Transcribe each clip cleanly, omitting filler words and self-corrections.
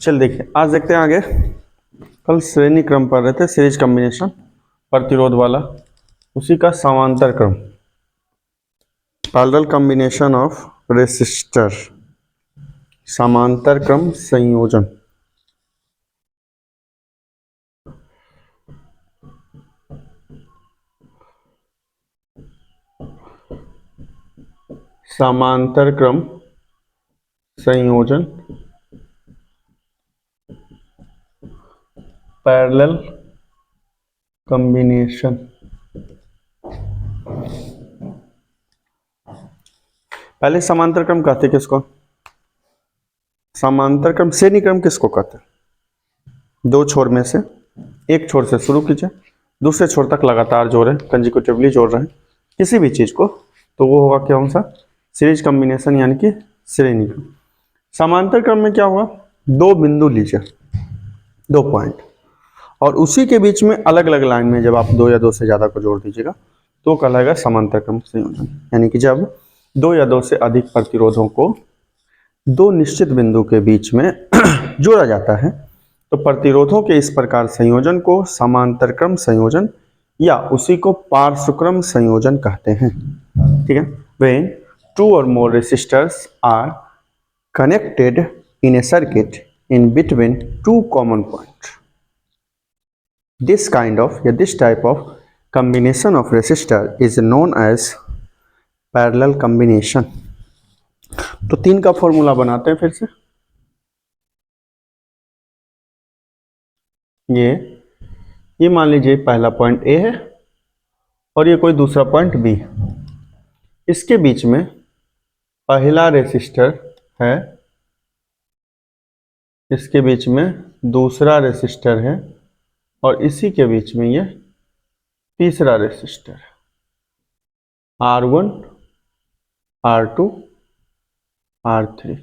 चल देखिए, आज देखते हैं आगे। कल श्रेणी क्रम पढ़ रहे थे, सीरीज कॉम्बिनेशन प्रतिरोध वाला, उसी का समांतर क्रम, पैरेलल कॉम्बिनेशन ऑफ रेसिस्टर, समांतर क्रम संयोजन। समांतर क्रम संयोजन, पैरेलल कॉम्बिनेशन। पहले समांतर क्रम कहते किसको? समांतर क्रम, श्रेणी क्रम किसको कहते हैं? दो छोर में से एक छोर से शुरू कीजिए, दूसरे छोर तक लगातार जोड़ें, कंजिक्यूटिवली जोड़ रहे हैं किसी भी चीज को, तो वो होगा क्या? कौन सा? सीरीज कॉम्बिनेशन, यानी कि श्रेणी क्रम। समांतर क्रम में क्या हुआ? दो बिंदु लीजिए, दो पॉइंट, और उसी के बीच में अलग अलग लाइन में जब आप दो या दो से ज्यादा को जोड़ दीजिएगा तो कहलाएगा समांतर क्रम संयोजन। यानी कि जब दो या दो से अधिक प्रतिरोधों को दो निश्चित बिंदु के बीच में जोड़ा जाता है तो प्रतिरोधों के इस प्रकार संयोजन को समांतर क्रम संयोजन या उसी को पार्श्वक्रम संयोजन कहते हैं। ठीक है। When two or more resistors are connected in a circuit in between two common points, this type of combination of resistor is known as parallel combination। तो तीन का फॉर्मूला बनाते हैं फिर से। ये मान लीजिए पहला पॉइंट ए है और ये कोई दूसरा पॉइंट बी। इसके बीच में पहला रेसिस्टर है, इसके बीच में दूसरा रेसिस्टर है और इसी के बीच में ये तीसरा रेसिस्टर है, R1, R2, R3।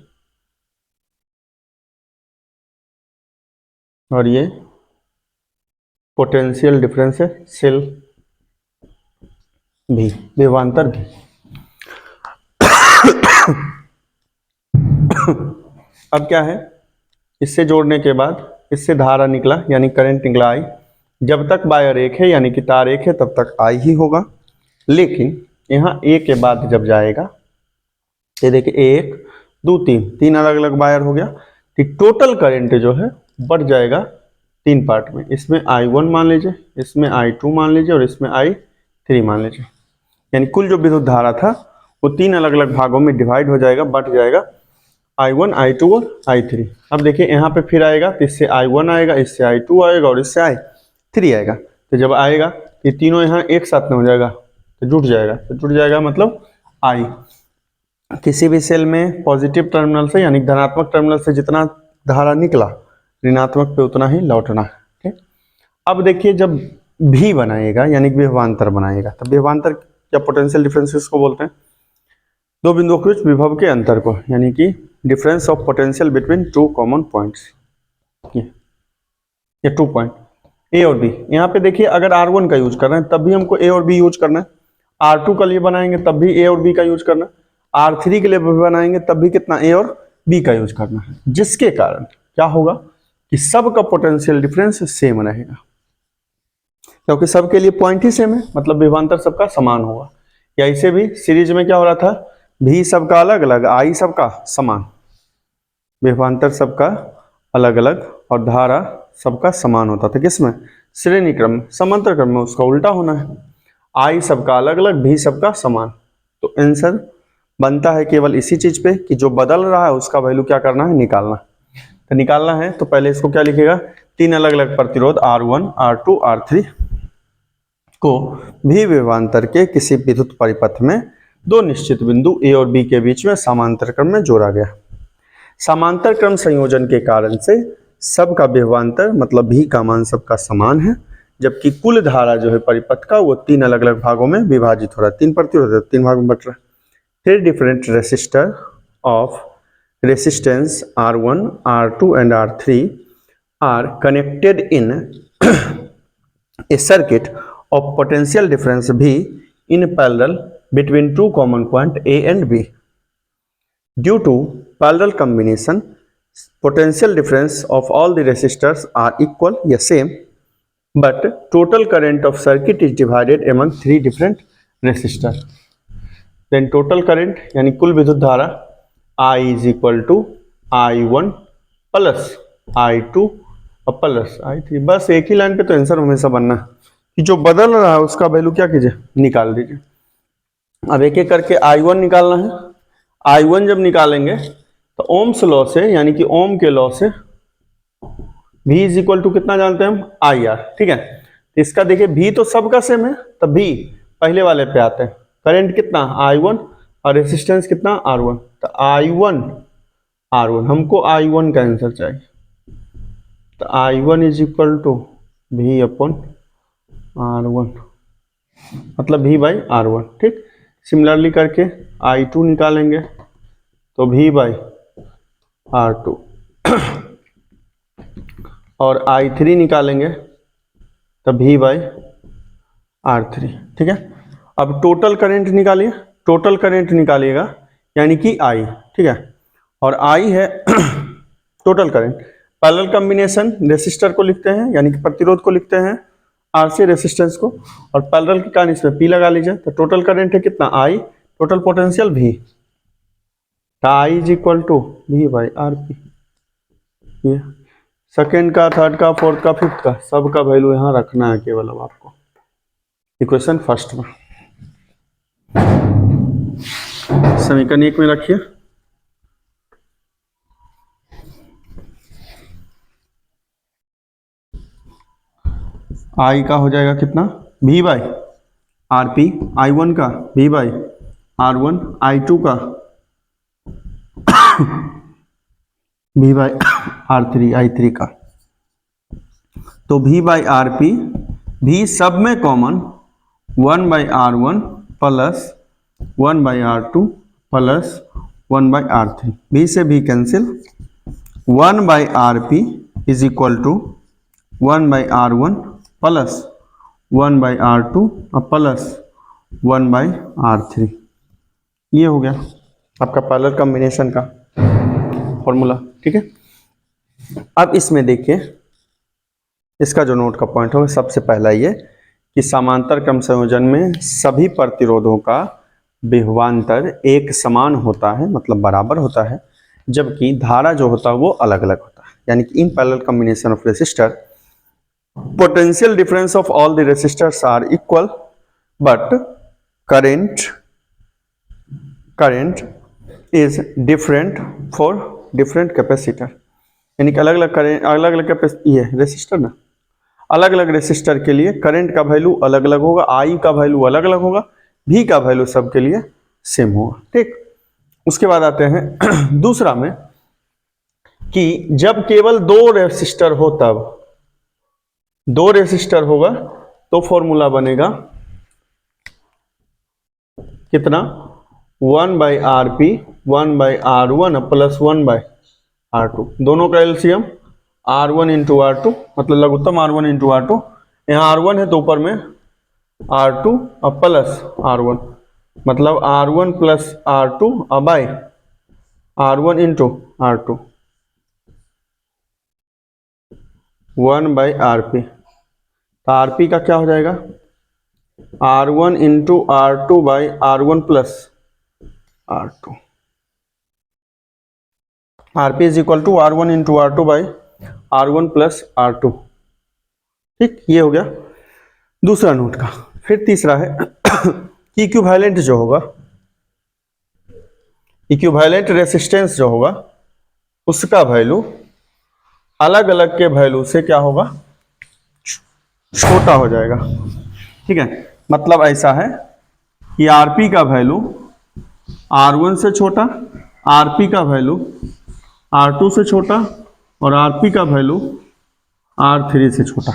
और ये पोटेंशियल डिफरेंस है, सेल भी, विभवांतर भी। अब क्या है, इससे जोड़ने के बाद इससे धारा निकला, यानी करंट निकला आई। जब तक वायर एक है, यानी कि तार एक है, तब तक आई ही होगा। लेकिन यहाँ ए के बाद जब जाएगा, ये देखिए एक दो तीन अलग अलग वायर हो गया, तो टोटल करंट जो है बढ़ जाएगा तीन पार्ट में। इसमें I1 मान लीजिए, इसमें I2 मान लीजिए और इसमें I3 मान लीजिए। यानी कुल जो विद्युत धारा था वो तीन अलग अलग भागों में डिवाइड हो जाएगा, बढ़ जाएगा, I1, I2 और I3। अब देखिए यहाँ पे फिर आएगा, तो इससे I1 आएगा, इससे I2 आएगा और इससे I3 आएगा। तो जब आएगा ये तीनों यहाँ एक साथ में हो जाएगा तो जुट जाएगा, तो जुट जाएगा मतलब I। किसी भी सेल में पॉजिटिव टर्मिनल से, यानी धनात्मक टर्मिनल से जितना धारा निकला, ऋणात्मक पे उतना ही लौटना है। ठीक। अब देखिए जब भी बनाएगा, यानी विभवांतर बनाएगा, तब विभवांतर या पोटेंशियल डिफरेंस को बोलते हैं, दो बिंदुओं के बीच विभव के अंतर को, यानी कि difference of potential between two common points, ये 2 पॉइंट ए और बी। यहाँ पे देखिए अगर R1 का यूज कर रहे हैं तब भी हमको ए और बी यूज करना है, R2 का लिए बनाएंगे तब भी ए और बी का यूज करना है, R3 के लिए बनाएंगे तब भी कितना? ए और बी का यूज करना है। जिसके कारण क्या होगा कि सबका पोटेंशियल डिफरेंस सेम रहेगा, क्योंकि सबके लिए पॉइंट ही सेम है, मतलब विभवांतर सबका समान होगा। या इसे भी सीरीज में क्या हो रहा था, भी सबका अलग अलग, आई सबका समान, विभवांतर सबका अलग अलग और धारा सबका समान होता था। किसमें? श्रेणी क्रम। समांतर क्रम में उसका उल्टा होना है, आई सबका अलग अलग, भी सबका समान। तो आंसर बनता है केवल इसी चीज पे कि जो बदल रहा है उसका वैल्यू क्या करना है? निकालना। तो निकालना है तो पहले इसको क्या लिखेगा? तीन अलग अलग प्रतिरोध R1, R2, R3 को भी विभवांतर के किसी विद्युत परिपथ में दो निश्चित बिंदु ए और बी के बीच में समांतर क्रम में जोड़ा गया। समांतर क्रम संयोजन के कारण से सबका विभवांतर, मतलब भी का मान सबका समान है, जबकि कुल धारा जो है परिपथ का वो तीन अलग अलग भागों में विभाजित हो रहा है। तीन प्रतिरोध तीन भागों में बट रहा है। Three different resistor of resistance R1, R2 and R3 are connected in a circuit of potential difference V in parallel between two common point A and B. Due to parallel combination, potential difference of all the resistors are equal या same, but total current of circuit is divided among 3 different resistors. Then total current यानी कुल विद्युत धारा I is equal to I1 plus I2 और plus I3. बस एक ही line पे तो आंसर हमेशा बनना है कि जो बदल रहा है उसका वैल्यू क्या कीजिए, निकाल दीजिए. अब एक एक करके I1 निकालना है. I1 जब निकालेंगे तो ओम्स लॉ से यानी कि ओम के लॉ से V इज इक्वल टू कितना जानते हैं हम, IR. ठीक है, तो इसका देखिए V तो सबका सेम है, तो V पहले वाले पे आते हैं. करंट कितना I1 और रेजिस्टेंस कितना R1. तो I1 R1, हमको I1 का आंसर चाहिए. तो I1 is equal to V upon R1, मतलब V बाई R1. ठीक, सिमिलरली करके I2 निकालेंगे तो V बाई R2 और I3 निकालेंगे तो V बाई R3. ठीक है, अब टोटल करंट निकालिए. टोटल करंट निकालिएगा यानी कि I. ठीक है, और I है total current. Parallel combination resistor को लिखते हैं यानी कि प्रतिरोध को लिखते हैं RC रेसिस्टेंस को, और पैरेलल के कारण इसमें P लगा लीजिए. तो टोटल करंट है कितना I, टोटल पोटेंशियल V. तो I is equal to V by RP. ये सेकेंड का, थर्ड का, फोर्थ का, फिफ्थ का सब का वैल्यू यहाँ रखना है केवल. अब आपको इक्वेशन फर्स्ट में समीकरण 1 में रखिए. I का हो जाएगा कितना, V बाई RP. I1 का V बाई R1. I2 का V बाई R3. I3 का तो V बाई RP. V सब में common 1 by R1 plus 1 by R2 plus 1 by R3. V से V cancel. 1 by RP is equal to 1 by R1 plus 1 by R2 और plus 1 by R3. ये हो गया आपका पैरेलल कॉम्बिनेशन का formula. ठीक है, अब इसमें देखिए इसका जो नोट का पॉइंट होगा सबसे पहला ये कि समांतर क्रम संयोजन में सभी प्रतिरोधों का विभवांतर एक समान होता है, मतलब बराबर होता है, जबकि धारा जो होता है वो अलग अलग होता है. यानी कि in parallel combination of resistor potential difference of all the resistors are equal, but current is different for different capacitor. यानी कि अलग अलग करेंट, अलग अलग ये रेसिस्टर ना, अलग अलग रेसिस्टर के लिए करंट का वैल्यू अलग अलग होगा, I का वैल्यू अलग अलग होगा, V का वैल्यू सबके लिए सेम होगा. ठीक, उसके बाद आते हैं दूसरा में कि जब केवल 2 रेसिस्टर हो, तब 2 रेसिस्टर होगा तो फॉर्मूला बनेगा कितना, 1 by RP 1 by R1 plus 1 by R2. दोनों का एलसीएम R1 इंटू R2, मतलब लघुत्तम R1 इंटू R2. यहाँ R1 है तो ऊपर में R2 और प्लस R1, मतलब R1 प्लस R2 और by R1 into R2 1 by RP. तो RP का क्या हो जाएगा, R1 into R2 by R1 plus R2. RP is equal to R1 into R2 by R1 plus R2. ठीक, ये हो गया दूसरा नोट का. फिर तीसरा है कि इक्विवेलेंट जो होगा, इक्विवेलेंट रेसिस्टेंस जो होगा उसका वैल्यू अलग अलग के वैल्यू से क्या होगा, छोटा हो जाएगा. ठीक है, मतलब ऐसा है कि RP का वैल्यू R1 से छोटा, RP का वैल्यू R2 से छोटा और RP का वैल्यू R3 से छोटा.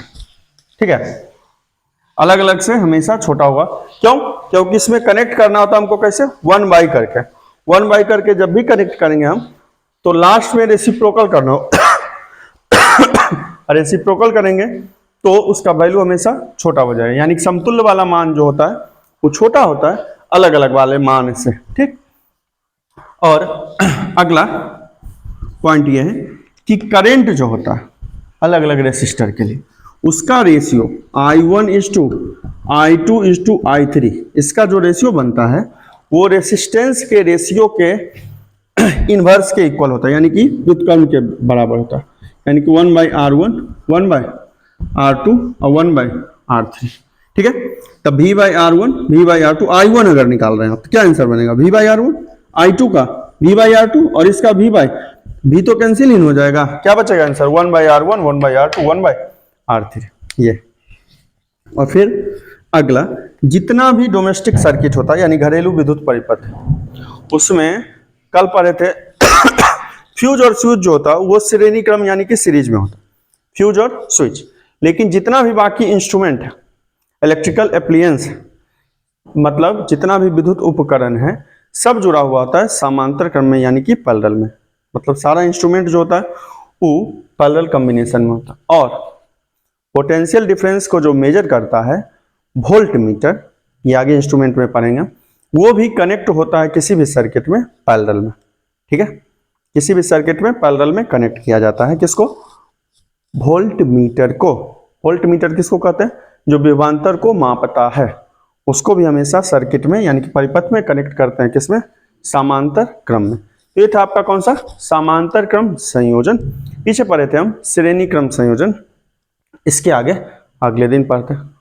ठीक है, अलग अलग से हमेशा छोटा होगा. क्यों, क्योंकि इसमें कनेक्ट करना होता है हमको कैसे, 1 बाई करके. 1 बाई करके जब भी कनेक्ट करेंगे हम तो लास्ट में रेसिप्रोकल करना हो रेसिप्रोकल करेंगे तो उसका वैल्यू हमेशा छोटा हो जाएगा. यानी कि समतुल्य वाला मान जो होता है वो छोटा होता है अलग अलग वाले मान से. ठीक, और अगला पॉइंट ये है कि करंट जो होता है अलग अलग रेसिस्टर के लिए उसका रेशियो I1:I2:I3, इसका जो रेशियो बनता है वो रेसिस्टेंस के रेशियो के इनवर्स के इक्वल होता है, यानी कि व्युत्क्रम के बराबर होता है, यानी कि 1/R1 1/R2 और 1/R3। ठीक है, तब V/R1 V/R2 I1 अगर निकाल रहे हैं तो क्या आंसर बनेगा? V/R1 I2 का V/R2 और इसका V तो कैंसिल इन हो जाएगा, क्या बचेगा आंसर? 1/R1 1/R2 1/R3 ये। और फिर अगला, जितना भी डोमेस्टिक सर्किट होता है यानी घरेलू विद्युत परिपथ, उसमें कल पढ़े थे फ्यूज और स्विच जो होता है वो श्रेणी क्रम यानी कि सीरीज में होता है, फ्यूज और स्विच। लेकिन जितना भी बाकी इंस्ट्रूमेंट है, इलेक्ट्रिकल एप्लियंस, मतलब जितना भी विद्युत उपकरण है, सब जुड़ा हुआ होता है समांतर क्रम में यानी कि पैरेलल में। मतलब सारा इंस्ट्रूमेंट जो होता है वो पैरेलल कॉम्बिनेशन में होता है। और पोटेंशियल डिफरेंस को जो मेजर करता है वोल्ट मीटर, ये आगे इंस्ट्रूमेंट में पढ़ेंगे, वो भी कनेक्ट होता है किसी भी सर्किट में पैरेलल में। ठीक है, किसी भी सर्किट में पैरेलल में कनेक्ट किया जाता है किसको? वोल्ट मीटर को। वोल्ट मीटर किसको कहते हैं? जो विभवांतर को मापता है उसको भी हमेशा सर्किट में यानी कि परिपथ में कनेक्ट करते हैं, किसमें? समांतर क्रम में। तो ये था आपका कौन सा? समांतर क्रम संयोजन। पीछे पढ़े थे हम श्रेणी क्रम संयोजन, इसके आगे अगले दिन पढ़ते हैं।